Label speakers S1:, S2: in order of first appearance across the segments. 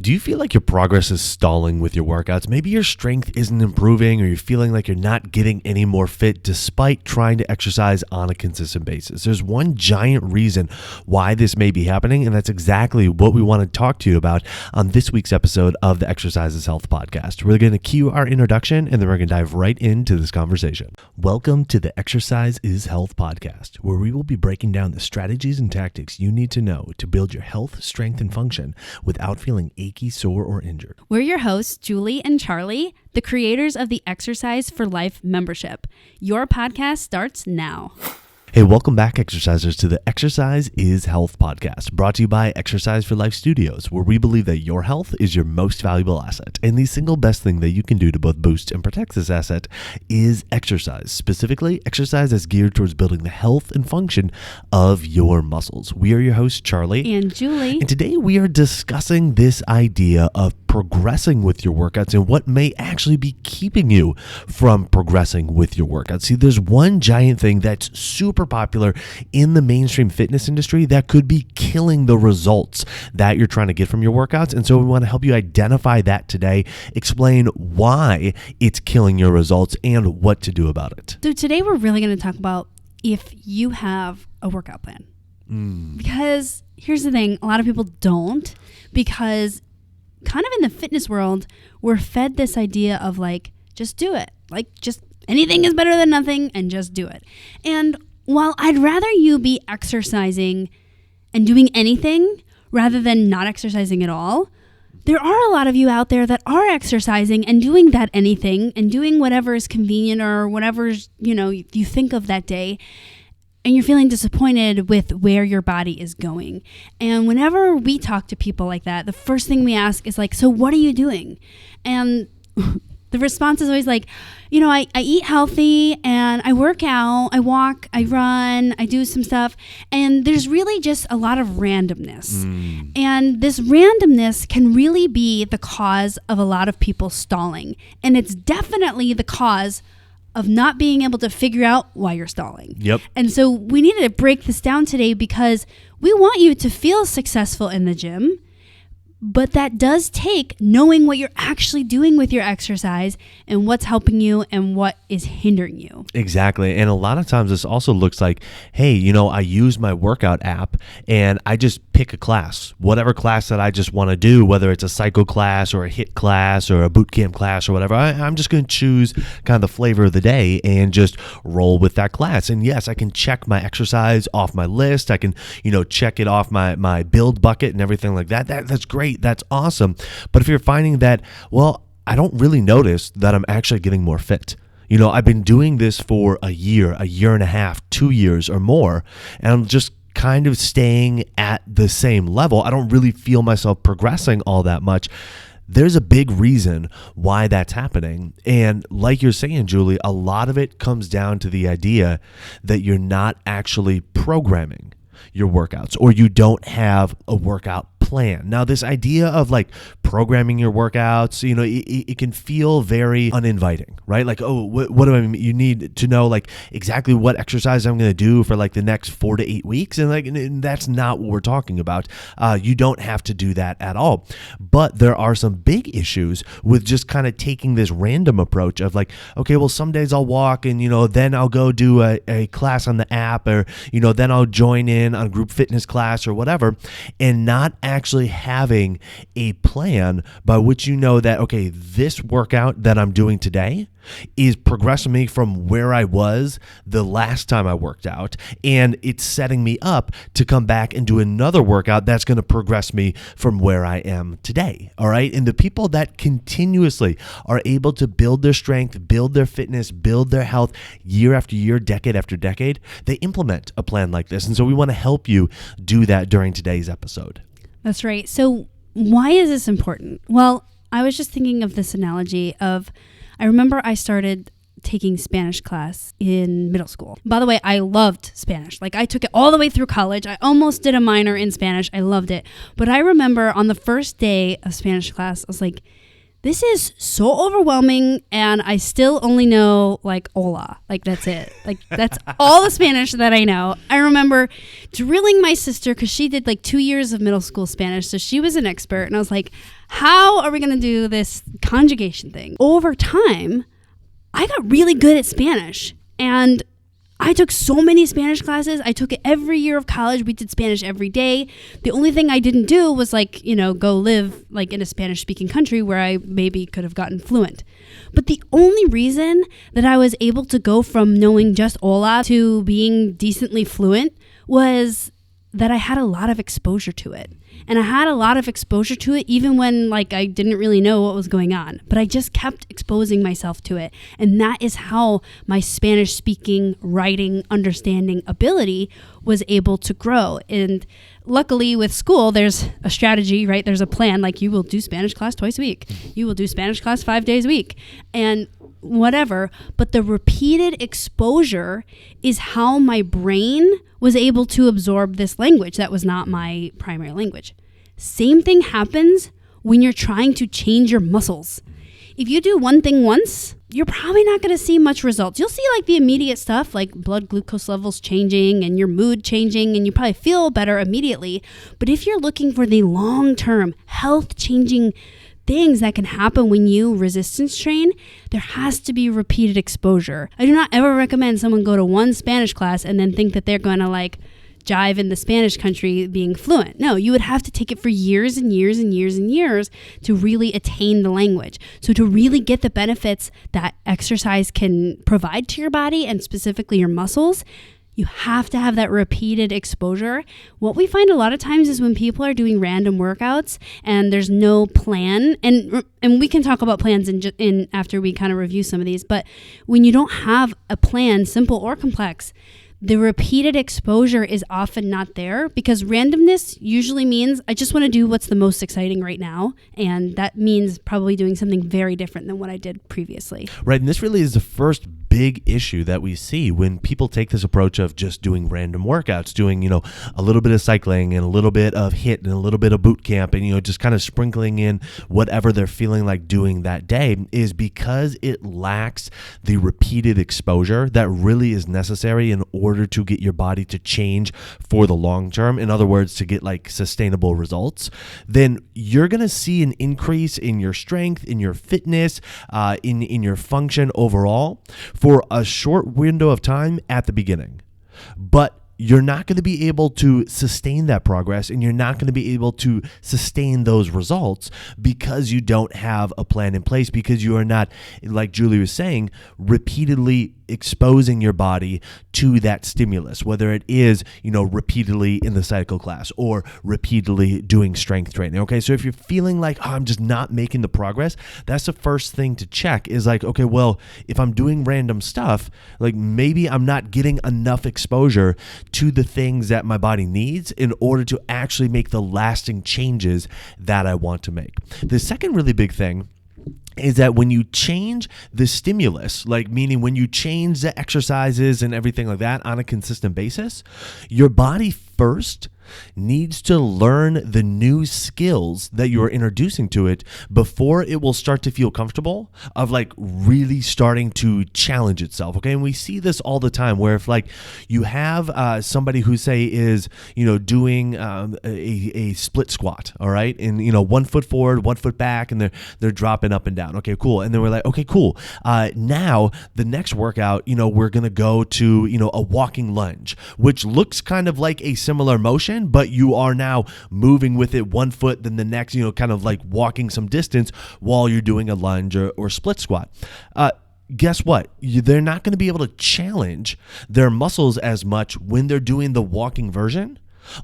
S1: Do you feel like your progress is stalling with your workouts? Maybe your strength isn't improving, or you're feeling like you're not getting any more fit despite trying to exercise on a consistent basis. There's one giant reason why this may be happening, and that's exactly what we want to talk to you about on this week's episode of the Exercise is Health podcast. We're going to cue our introduction, and then we're going to dive right into this conversation. Welcome to the Exercise is Health podcast, where we will be breaking down the strategies and tactics you need to know to build your health, strength, and function without feeling achy, sore, or injured.
S2: We're your hosts, Julie and Charlie, the creators of the Exercise for Life membership. Your podcast starts now.
S1: Hey, welcome back, exercisers, to the Exercise is Health podcast, brought to you by Exercise for Life Studios, where we believe that your health is your most valuable asset. And the single best thing that you can do to both boost and protect this asset is exercise. Specifically, exercise is geared towards building the health and function of your muscles. We are your hosts, Charlie
S2: and Julie.
S1: And today we are discussing this idea of progressing with your workouts and what may actually be keeping you from progressing with your workouts. See, there's one giant thing that's super popular in the mainstream fitness industry that could be killing the results that you're trying to get from your workouts. And so we want to help you identify that today, explain why it's killing your results and what to do about it.
S2: So today we're really going to talk about if you have a workout plan. Because here's the thing, a lot of people don't, because kind of in the fitness world, we're fed this idea of like, just do it. Like, just anything is better than nothing and just do it. And while I'd rather you be exercising and doing anything rather than not exercising at all, there are a lot of you out there that are exercising and doing that anything and doing whatever is convenient or whatever, you think of that day. And you're feeling disappointed with where your body is going. And whenever we talk to people like that, the first thing we ask is like, so what are you doing? And the response is always like, I eat healthy and I work out, I walk, I run, I do some stuff. And there's really just a lot of randomness. And this randomness can really be the cause of a lot of people stalling. And it's definitely the cause of not being able to figure out why you're stalling.
S1: Yep.
S2: And so we needed to break this down today because we want you to feel successful in the gym, but that does take knowing what you're actually doing with your exercise and what's helping you and what is hindering you.
S1: Exactly. And a lot of times this also looks like, hey, I use my workout app and I just pick a class, whatever class that I just want to do, whether it's a cycle class or a HIIT class or a boot camp class or whatever. I'm just going to choose kind of the flavor of the day and just roll with that class. And yes, I can check my exercise off my list. I can, check it off my build bucket and everything like that. That's great. That's awesome. But if you're finding that, well, I don't really notice that I'm actually getting more fit. I've been doing this for a year and a half, 2 years or more, and I'm just kind of staying at the same level. I don't really feel myself progressing all that much. There's a big reason why that's happening. And like you're saying, Julie, a lot of it comes down to the idea that you're not actually programming your workouts, or you don't have a workout plan. Now, this idea of like programming your workouts, it can feel very uninviting, right? Like, oh, what do I mean? You need to know like exactly what exercise I'm going to do for like the next 4 to 8 weeks. And that's not what we're talking about. You don't have to do that at all. But there are some big issues with just kind of taking this random approach of like, okay, well, some days I'll walk and, then I'll go do a class on the app, or, then I'll join in on a group fitness class or whatever, and not actually having a plan by which that, okay, this workout that I'm doing today is progressing me from where I was the last time I worked out, and it's setting me up to come back and do another workout that's going to progress me from where I am today. All right. And the people that continuously are able to build their strength, build their fitness, build their health year after year, decade after decade, they implement a plan like this. And so we want to help you do that during today's episode.
S2: That's right. So why is this important? Well, I was just thinking of this analogy of, I remember I started taking Spanish class in middle school. By the way, I loved Spanish. Like, I took it all the way through college. I almost did a minor in Spanish. I loved it. But I remember on the first day of Spanish class, I was like, this is so overwhelming, and I still only know like hola. Like that's it. Like that's all the Spanish that I know. I remember drilling my sister because she did like 2 years of middle school Spanish, so she was an expert, and I was like, how are we going to do this conjugation thing? Over time, I got really good at Spanish, and I took so many Spanish classes. I took it every year of college. We did Spanish every day. The only thing I didn't do was like, go live like in a Spanish speaking country where I maybe could have gotten fluent. But the only reason that I was able to go from knowing just hola to being decently fluent was that I had a lot of exposure to it. And I had a lot of exposure to it even when like I didn't really know what was going on. But I just kept exposing myself to it. And that is how my Spanish speaking, writing, understanding ability was able to grow. And luckily with school, there's a strategy, right? There's a plan. Like you will do Spanish class twice a week. You will do Spanish class 5 days a week. And whatever. But the repeated exposure is how my brain was able to absorb this language that was not my primary language. Same thing happens when you're trying to change your muscles. If you do one thing once, you're probably not going to see much results. You'll see like the immediate stuff like blood glucose levels changing and your mood changing, and you probably feel better immediately. But if you're looking for the long-term health changing things that can happen when you resistance train, there has to be repeated exposure. I do not ever recommend someone go to one Spanish class and then think that they're going to like jive in the Spanish country being fluent. No, you would have to take it for years and years and years and years to really attain the language. So to really get the benefits that exercise can provide to your body and specifically your muscles, you have to have that repeated exposure. What we find a lot of times is when people are doing random workouts and there's no plan, and we can talk about plans in after we kind of review some of these, but when you don't have a plan, simple or complex, the repeated exposure is often not there because randomness usually means I just want to do what's the most exciting right now. And that means probably doing something very different than what I did previously.
S1: Right. And this really is the first big issue that we see when people take this approach of just doing random workouts, doing, a little bit of cycling and a little bit of HIIT and a little bit of boot camp and, just kind of sprinkling in whatever they're feeling like doing that day, is because it lacks the repeated exposure that really is necessary in order to get your body to change for the long term. In other words, to get like sustainable results, then you're going to see an increase in your strength, in your fitness, in your function overall for a short window of time at the beginning. But you're not going to be able to sustain that progress, and you're not going to be able to sustain those results because you don't have a plan in place, because you are not, like Julie was saying, repeatedly exposing your body to that stimulus, whether it is, repeatedly in the cycle class or repeatedly doing strength training. Okay, so if you're feeling like, I'm just not making the progress, that's the first thing to check is like, okay, well, if I'm doing random stuff, like maybe I'm not getting enough exposure to the things that my body needs in order to actually make the lasting changes that I want to make. The second really big thing is that when you change the stimulus, like meaning when you change the exercises and everything like that on a consistent basis, your body first needs to learn the new skills that you're introducing to it before it will start to feel comfortable of like really starting to challenge itself. Okay. And we see this all the time where if like you have somebody who say is, doing a split squat. All right. And, 1 foot forward, 1 foot back, and they're dropping up and down. Okay, cool. And then we're like, okay, cool. Now the next workout, we're going to go to, a walking lunge, which looks kind of like a similar motion, but you are now moving with it 1 foot, then the next, kind of like walking some distance while you're doing a lunge or split squat. Guess what? They're not going to be able to challenge their muscles as much when they're doing the walking version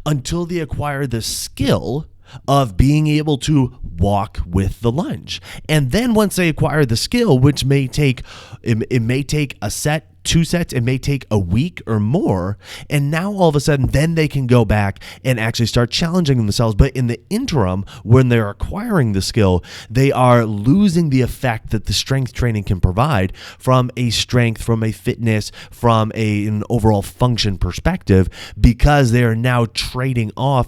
S1: until they acquire the skill of being able to walk with the lunge. And then once they acquire the skill, which may take a set, 2 sets, it may take a week or more. And now all of a sudden, then they can go back and actually start challenging themselves. But in the interim, when they're acquiring the skill, they are losing the effect that the strength training can provide from a strength, from a fitness, from an overall function perspective, because they are now trading off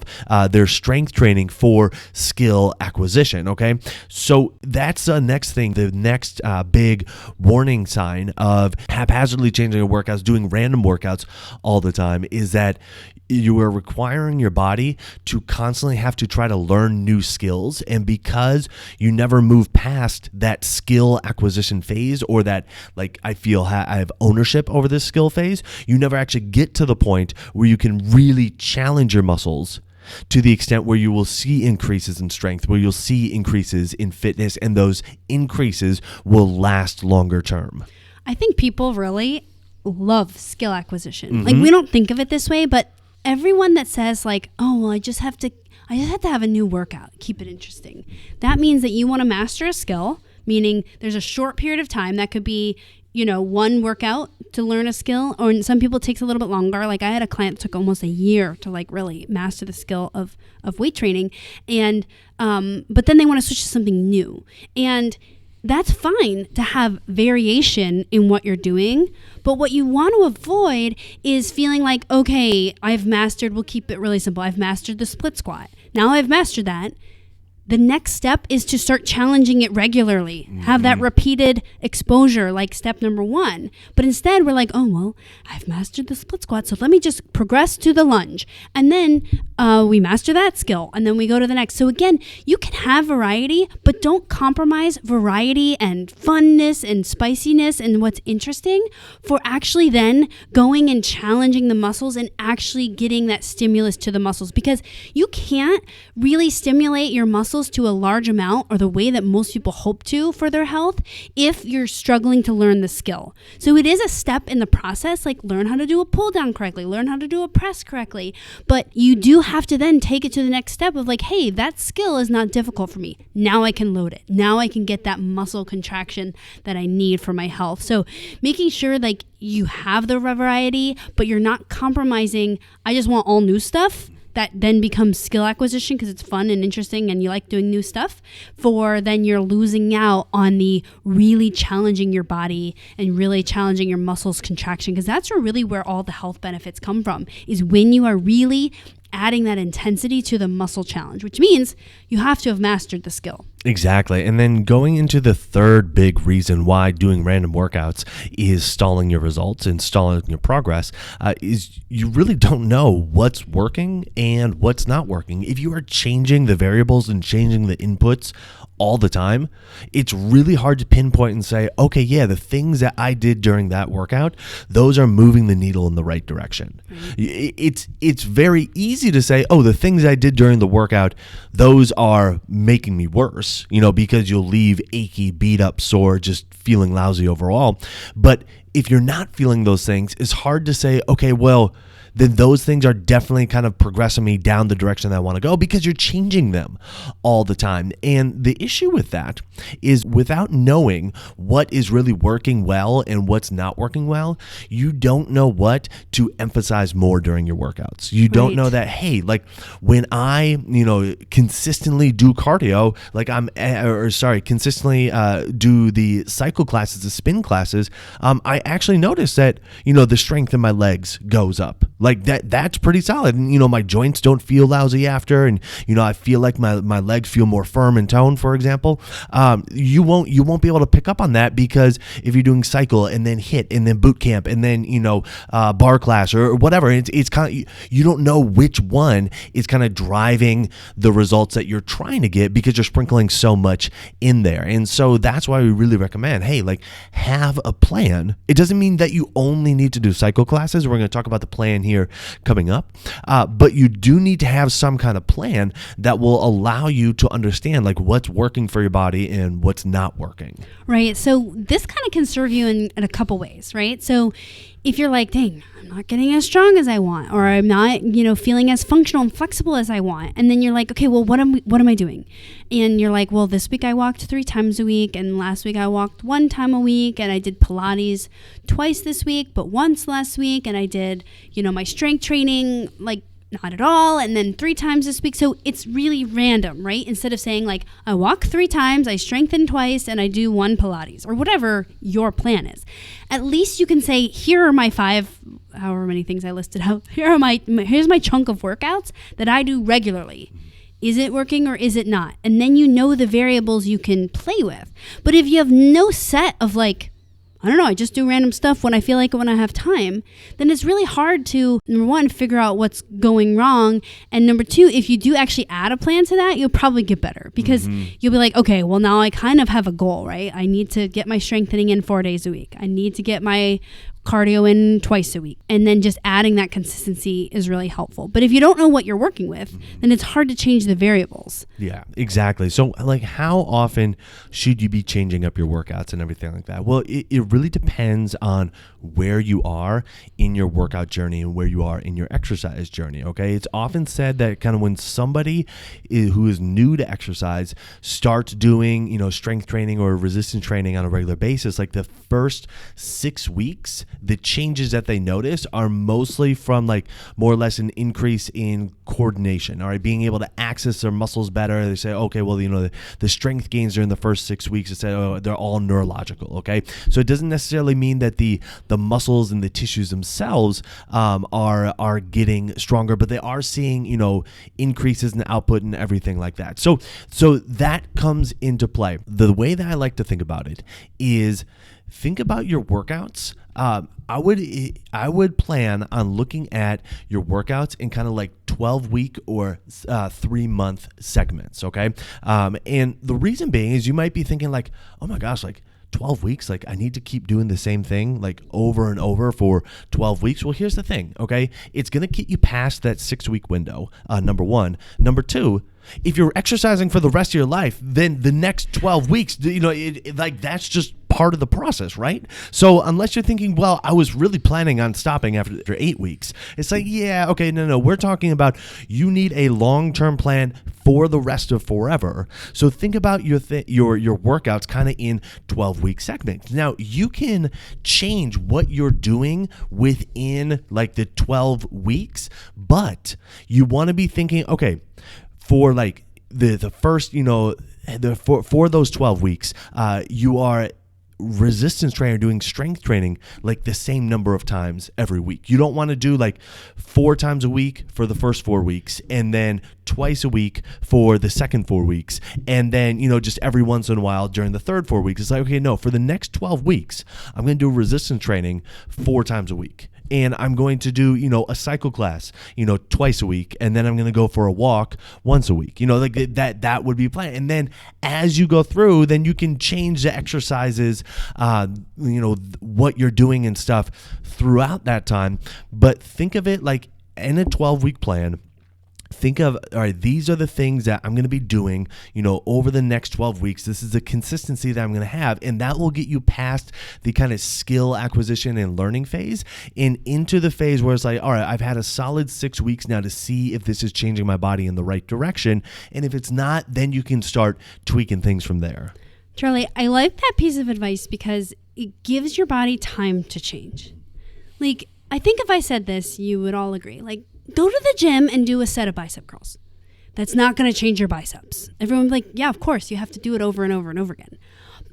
S1: their strength training for skill acquisition. Okay, so that's the next thing. The next big warning sign of haphazardly changing your workouts, doing random workouts all the time, is that you are requiring your body to constantly have to try to learn new skills. And because you never move past that skill acquisition phase, or that, like, I feel I have ownership over this skill phase, you never actually get to the point where you can really challenge your muscles to the extent where you will see increases in strength, where you'll see increases in fitness, and those increases will last longer term. I
S2: think people really love skill acquisition. Like, we don't think of it this way, but everyone that says, like, oh, well, I just have to have a new workout, keep it interesting, that means that you want to master a skill, meaning there's a short period of time. That could be, one workout to learn a skill, or in some people it takes a little bit longer. Like, I had a client that took almost a year to, like, really master the skill of weight training, and but then they want to switch to something new, and that's fine to have variation in what you're doing. But what you want to avoid is feeling like, okay, we'll keep it really simple, I've mastered the split squat. Now I've mastered that. The next step is to start challenging it regularly. Have that repeated exposure, like step number 1. But instead, we're like, oh, well, I've mastered the split squat, so let me just progress to the lunge. And then we master that skill, and then we go to the next. So again, you can have variety, but don't compromise variety and funness and spiciness and what's interesting for actually then going and challenging the muscles and actually getting that stimulus to the muscles. Because you can't really stimulate your muscles to a large amount, or the way that most people hope to, for their health, if you're struggling to learn the skill. So it is a step in the process, like learn how to do a pull down correctly, learn how to do a press correctly, but you do have to then take it to the next step of, like, hey, that skill is not difficult for me. Now I can load it. Now I can get that muscle contraction that I need for my health. So making sure, like, you have the variety, but you're not compromising, I just want all new stuff, that then becomes skill acquisition because it's fun and interesting and you like doing new stuff, for then you're losing out on the really challenging your body and really challenging your muscles contraction, because that's really where all the health benefits come from, is when you are really adding that intensity to the muscle challenge, which means you have to have mastered the skill.
S1: Exactly. And then going into the third big reason why doing random workouts is stalling your results and stalling your progress is you really don't know what's working and what's not working. If you are changing the variables and changing the inputs all the time, it's really hard to pinpoint and say, okay, yeah, the things that I did during that workout, those are moving the needle in the right direction. It's very easy to say, oh, the things I did during the workout, those are making me worse, because you'll leave achy, beat up, sore, just feeling lousy overall. But if you're not feeling those things, it's hard to say, okay, well, then those things are definitely kind of progressing me down the direction that I want to go, because you're changing them all the time. And the issue with that is, without knowing what is really working well and what's not working well, you don't know what to emphasize more during your workouts. You don't know that, hey, like when I, consistently do cardio, like consistently do the cycle classes, the spin classes, I actually notice that, the strength in my legs goes up. Like that's pretty solid. And, my joints don't feel lousy after. And, I feel like my legs feel more firm and toned, for example. You won't be able to pick up on that, because if you're doing cycle and then HIIT and then boot camp and then, bar class or whatever, it's kind of, you don't know which one is kind of driving the results that you're trying to get, because you're sprinkling so much in there. And so that's why we really recommend, hey, like, have a plan. It doesn't mean that you only need to do cycle classes. We're going to talk about the plan here coming up. But you do need to have some kind of plan that will allow you to understand, like, what's working for your body and what's not working.
S2: Right. So this kind of can serve you in a couple ways, right? So if you're like, dang, I'm not getting as strong as I want, or I'm not, feeling as functional and flexible as I want. And then you're like, okay, well, what am I doing? And you're like, well, this week I walked 3 times a week, and last week I walked 1 time a week, and I did Pilates twice this week, but once last week, and I did, my strength training, like, not at all, and then 3 times this week. So it's really random, right? Instead of saying like, I walk 3 times, I strengthen twice, and I do 1 Pilates, or whatever your plan is. At least you can say, here are my 5, however many things I listed out. Here's my chunk of workouts that I do regularly. Is it working or is it not? And then you know the variables you can play with. But if you have no set of like, I don't know, I just do random stuff when I feel like it, when I have time, then it's really hard to, number 1, figure out what's going wrong. And number 2, if you do actually add a plan to that, you'll probably get better because you'll be like, okay, well now I kind of have a goal, right? I need to get my strengthening in 4 days a week. I need to get my cardio in twice a week. And then just adding that consistency is really helpful. But if you don't know what you're working with, then it's hard to change the variables.
S1: Yeah, exactly. So like how often should you be changing up your workouts and everything like that? Well, it really depends on where you are in your workout journey and where you are in your exercise journey. Okay. It's often said that kind of when somebody who is new to exercise starts doing, strength training or resistance training on a regular basis, like the first 6 weeks, the changes that they notice are mostly from like more or less an increase in coordination, all right, being able to access their muscles better. They say, okay, well, the strength gains are in the first 6 weeks. It's they're all neurological, okay? So it doesn't necessarily mean that the muscles and the tissues themselves are getting stronger, but they are seeing, increases in output and everything like that. So that comes into play. The way that I like to think about it is think about your workouts. I would plan on looking at your workouts in kind of like 12-week or 3-month segments, okay? And the reason being is you might be thinking like, oh my gosh, like 12 weeks, like I need to keep doing the same thing like over and over for 12 weeks. Well, here's the thing, okay? It's going to get you past that 6-week window, number 1. Number 2, if you're exercising for the rest of your life, then the next 12 weeks, like that's just part of the process, right? So unless you're thinking, well, I was really planning on stopping after 8 weeks, it's like, yeah, okay, no, we're talking about you need a long-term plan for the rest of forever. So think about your workouts kind of in 12-week segments. Now, you can change what you're doing within like the 12 weeks, but you want to be thinking, okay, for like the first, for those 12 weeks, you are resistance training, doing strength training like the same number of times every week. You don't want to do like 4 times a week for the first 4 weeks and then twice a week for the second 4 weeks. And then, just every once in a while during the third 4 weeks, it's like, okay, no, for the next 12 weeks, I'm going to do resistance training 4 times a week. And I'm going to do, a cycle class, twice a week. And then I'm going to go for a walk once a week. Like that would be a plan. And then as you go through, then you can change the exercises, what you're doing and stuff throughout that time. But think of it like in a 12-week plan. Think of, all right, these are the things that I'm going to be doing, over the next 12 weeks. This is the consistency that I'm going to have, and that will get you past the kind of skill acquisition and learning phase and into the phase where it's like, all right, I've had a solid 6 weeks now to see if this is changing my body in the right direction. And if it's not, then you can start tweaking things from there.
S2: Charlie, I like that piece of advice because it gives your body time to change. Like, I think if I said this, you would all agree. Like, go to the gym and do a set of bicep curls. That's not going to change your biceps. Everyone's like, yeah, of course, you have to do it over and over and over again.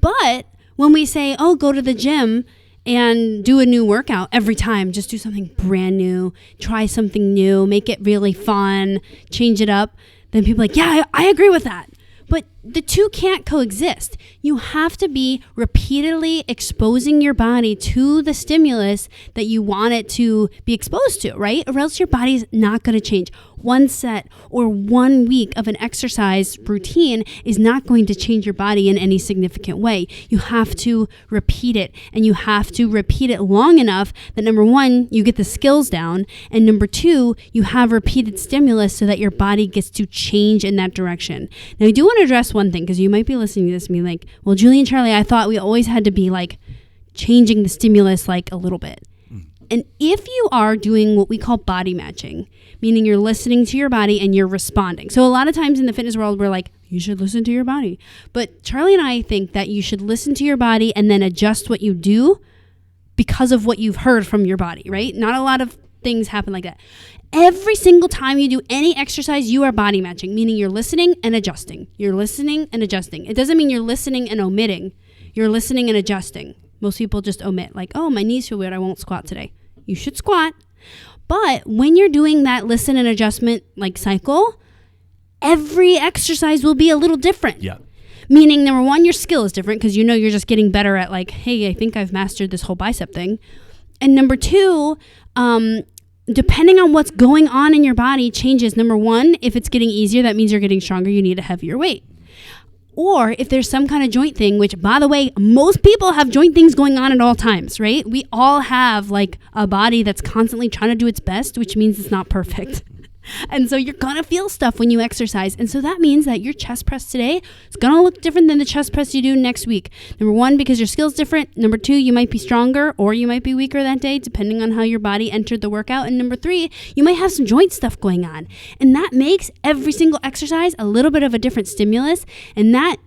S2: But when we say, oh, go to the gym and do a new workout every time, just do something brand new, try something new, make it really fun, change it up, then people are like, yeah, I agree with that. But the two can't coexist. You have to be repeatedly exposing your body to the stimulus that you want it to be exposed to, right? Or else your body's not going to change. One set or 1 week of an exercise routine is not going to change your body in any significant way. You have to repeat it, and you have to repeat it long enough that number 1, you get the skills down, and number 2, you have repeated stimulus so that your body gets to change in that direction. Now, I do want to address one thing, because you might be listening to this and be like, well, Julie and Charlie, I thought we always had to be like changing the stimulus like a little bit. And if you are doing what we call body matching, meaning you're listening to your body and you're responding. So a lot of times in the fitness world, we're like, you should listen to your body. But Charlie and I think that you should listen to your body and then adjust what you do because of what you've heard from your body, right? Not a lot of things happen like that. Every single time you do any exercise, you are body matching, meaning you're listening and adjusting. You're listening and adjusting. It doesn't mean you're listening and omitting. You're listening and adjusting. Most people just omit, like, oh, my knees feel weird, I won't squat today. You should squat. But when you're doing that listen and adjustment like cycle, every exercise will be a little different.
S1: Yeah.
S2: Meaning, number one, your skill is different because you know you're just getting better at like, hey, I think I've mastered this whole bicep thing. And number two, depending on what's going on in your body changes. Number one, if it's getting easier, that means you're getting stronger. You need a heavier weight. Or if there's some kind of joint thing, which by the way, most people have joint things going on at all times, right? We all have like a body that's constantly trying to do its best, which means it's not perfect. And so you're going to feel stuff when you exercise. And so that means that your chest press today is going to look different than the chest press you do next week. Number one, because your skill's different. Number two, you might be stronger or you might be weaker that day, depending on how your body entered the workout. And number three, you might have some joint stuff going on. And that makes every single exercise a little bit of a different stimulus. And that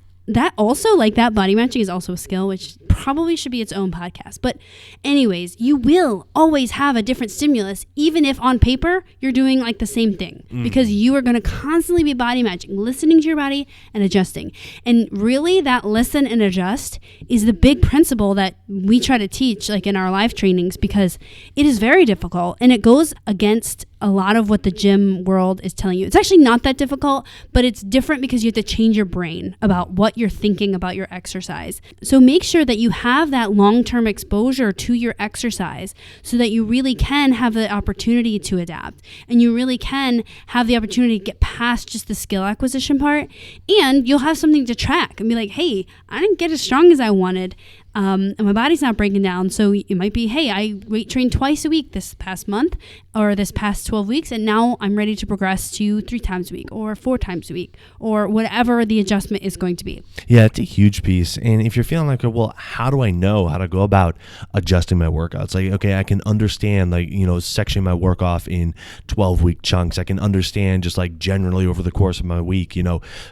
S2: also, like that body matching is also a skill, which probably should be its own podcast. But anyways, you will always have a different stimulus, even if on paper you're doing like the same thing, because you are going to constantly be body matching, listening to your body and adjusting. And really that listen and adjust is the big principle that we try to teach like in our live trainings, because it is very difficult and it goes against a lot of what the gym world is telling you. It's actually not that difficult, but it's different because you have to change your brain about what you're thinking about your exercise. So make sure that you have that long-term exposure to your exercise so that you really can have the opportunity to adapt and you really can have the opportunity to get past just the skill acquisition part, and you'll have something to track and be like, hey, I didn't get as strong as I wanted. And my body's not breaking down. So it might be, hey, I weight trained twice a week this past month or this past 12 weeks. And now I'm ready to progress to 3 times a week or 4 times a week or whatever the adjustment is going to be.
S1: Yeah, it's a huge piece. And if you're feeling like, well, how do I know how to go about adjusting my workouts? Like, okay, I can understand like, sectioning my work off in 12-week chunks. I can understand just like generally over the course of my week,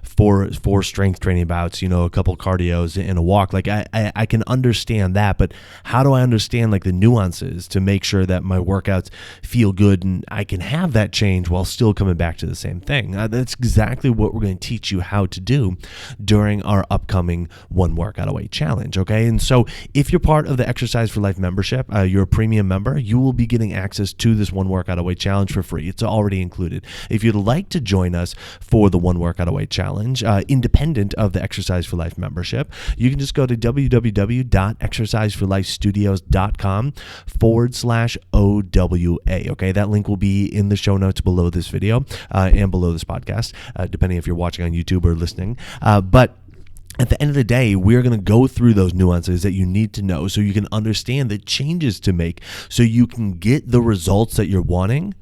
S1: 4 strength training bouts, a couple cardios and a walk. Like I can understand that, but how do I understand like the nuances to make sure that my workouts feel good and I can have that change while still coming back to the same thing? That's exactly what we're going to teach you how to do during our upcoming One Workout Away challenge. Okay. And so if you're part of the Exercise for Life membership, you're a premium member, you will be getting access to this One Workout Away challenge for free. It's already included. If you'd like to join us for the One Workout Away challenge, independent of the Exercise for Life membership, you can just go to www.exerciseforlifestudios.com/OWA. Okay, that link will be in the show notes below this video and below this podcast, depending if you're watching on YouTube or listening. But at the end of the day, we're going to go through those nuances that you need to know so you can understand the changes to make so you can get the results that you're wanting,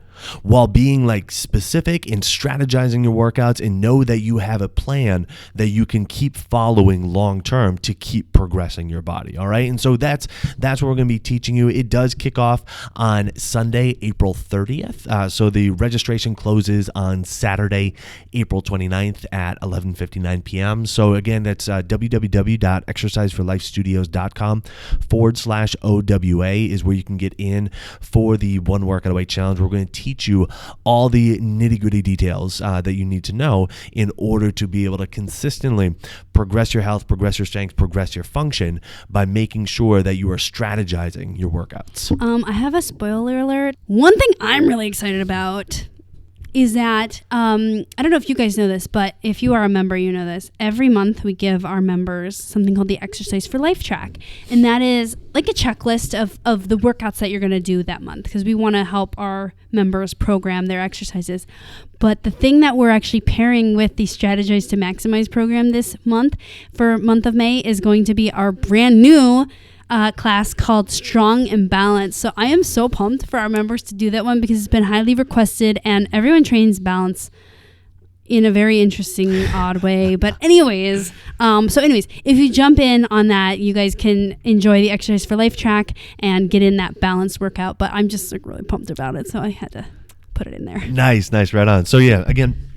S1: while being like specific and strategizing your workouts, and know that you have a plan that you can keep following long term to keep progressing your body. All right. And so that's what we're going to be teaching you. It does kick off on Sunday, April 30th. So the registration closes on Saturday, April 29th at 11:59 p.m. So again, that's www.exerciseforlifestudios.com/OWA is where you can get in for the One Workout Away challenge. We're going to teach you all the nitty-gritty details that you need to know in order to be able to consistently progress your health, progress your strength, progress your function by making sure that you are strategizing your workouts.
S2: I have a spoiler alert. One thing I'm really excited about is that, I don't know if you guys know this, but if you are a member, you know this. Every month we give our members something called the Exercise for Life track. And that is like a checklist of the workouts that you're going to do that month, because we want to help our members program their exercises. But the thing that we're actually pairing with the Strategize to Maximize program this month, for month of May, is going to be our brand new class called Strong and Balanced. So I am so pumped for our members to do that one because it's been highly requested and everyone trains balance in a very interesting, odd way. But anyways, if you jump in on that, you guys can enjoy the Exercise for Life track and get in that balanced workout. But I'm just like really pumped about it, so I had to put it in there. Nice,
S1: right on. So yeah, again,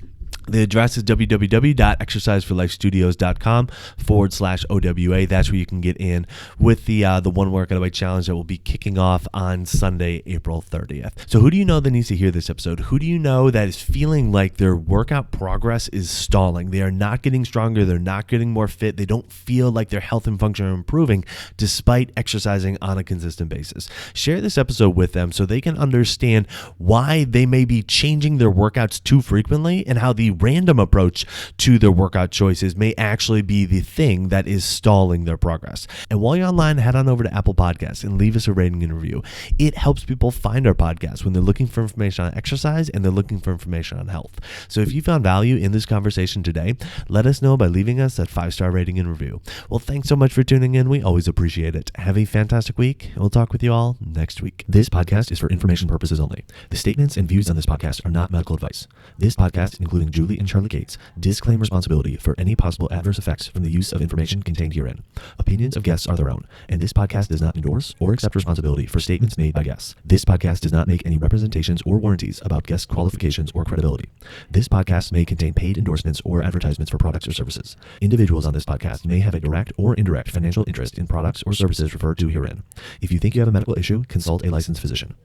S1: the address is www.exerciseforlifestudios.com/OWA. That's where you can get in with the one workout away challenge that will be kicking off on Sunday, April 30th. So who do you know that needs to hear this episode? Who do you know that is feeling like their workout progress is stalling? They are not getting stronger. They're not getting more fit. They don't feel like their health and function are improving despite exercising on a consistent basis. Share this episode with them so they can understand why they may be changing their workouts too frequently and how the random approach to their workout choices may actually be the thing that is stalling their progress. And while you're online, head on over to Apple Podcasts and leave us a rating and review. It helps people find our podcast when they're looking for information on exercise and they're looking for information on health. So if you found value in this conversation today, let us know by leaving us that 5-star rating and review. Well, thanks so much for tuning in. We always appreciate it. Have a fantastic week. We'll talk with you all next week. This podcast is for information purposes only. The statements and views on this podcast are not medical advice. This podcast, including Julie and Charlie Gates, disclaim responsibility for any possible adverse effects from the use of information contained herein. Opinions of guests are their own, and this podcast does not endorse or accept responsibility for statements made by guests. This podcast does not make any representations or warranties about guest qualifications or credibility. This podcast may contain paid endorsements or advertisements for products or services. Individuals on this podcast may have a direct or indirect financial interest in products or services referred to herein. If you think you have a medical issue, consult a licensed physician.